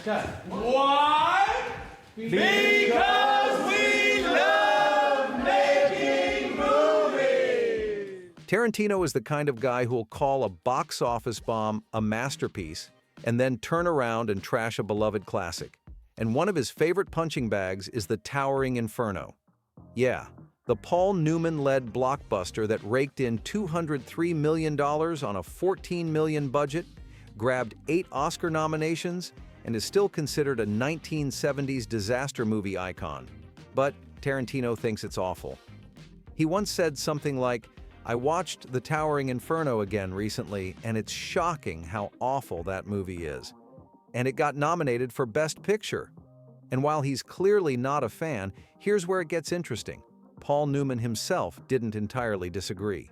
Why? Because we love making movies! Tarantino is the kind of guy who'll call a box office bomb a masterpiece and then turn around and trash a beloved classic. And one of his favorite punching bags is the Towering Inferno. Yeah, the Paul Newman-led blockbuster that raked in $203 million on a $14 million budget, grabbed 8 Oscar nominations, and is still considered a 1970s disaster movie icon. But Tarantino thinks it's awful. He once said something like, "I watched The Towering Inferno again recently, and it's shocking how awful that movie is." And it got nominated for Best Picture. And while he's clearly not a fan, here's where it gets interesting. Paul Newman himself didn't entirely disagree.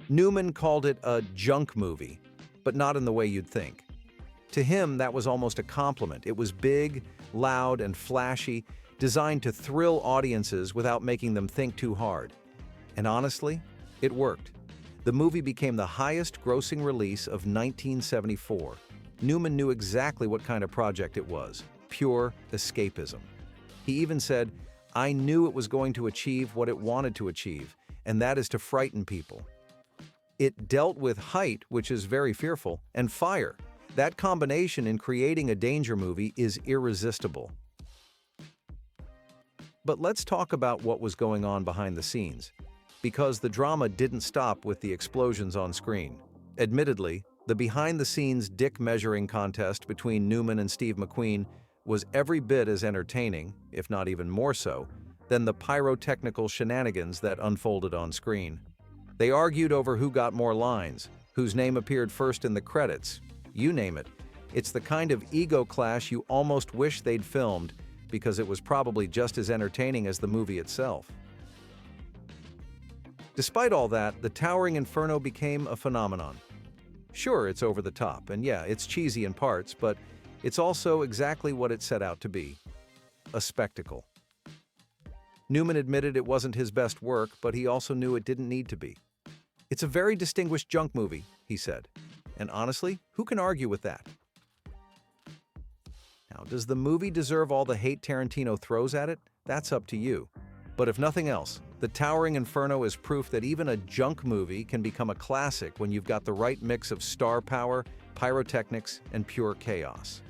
Newman called it a junk movie, but not in the way you'd think. To him, that was almost a compliment. It was big, loud, and flashy, designed to thrill audiences without making them think too hard. And honestly, it worked. The movie became the highest-grossing release of 1974. Newman knew exactly what kind of project it was: pure escapism. He even said, "I knew it was going to achieve what it wanted to achieve, and that is to frighten people." It dealt with height, which is very fearful, and fire. That combination in creating a danger movie is irresistible. But let's talk about what was going on behind the scenes, because the drama didn't stop with the explosions on screen. Admittedly, the behind-the-scenes dick measuring contest between Newman and Steve McQueen was every bit as entertaining, if not even more so, than the pyrotechnical shenanigans that unfolded on screen. They argued over who got more lines, whose name appeared first in the credits, you name it. It's the kind of ego clash you almost wish they'd filmed, because it was probably just as entertaining as the movie itself. Despite all that, The Towering Inferno became a phenomenon. Sure, it's over the top, and yeah, it's cheesy in parts, but it's also exactly what it set out to be: a spectacle. Newman admitted it wasn't his best work, but he also knew it didn't need to be. "It's a very distinguished junk movie," he said. And honestly, who can argue with that? Now, does the movie deserve all the hate Tarantino throws at it? That's up to you. But if nothing else, The Towering Inferno is proof that even a junk movie can become a classic when you've got the right mix of star power, pyrotechnics, and pure chaos.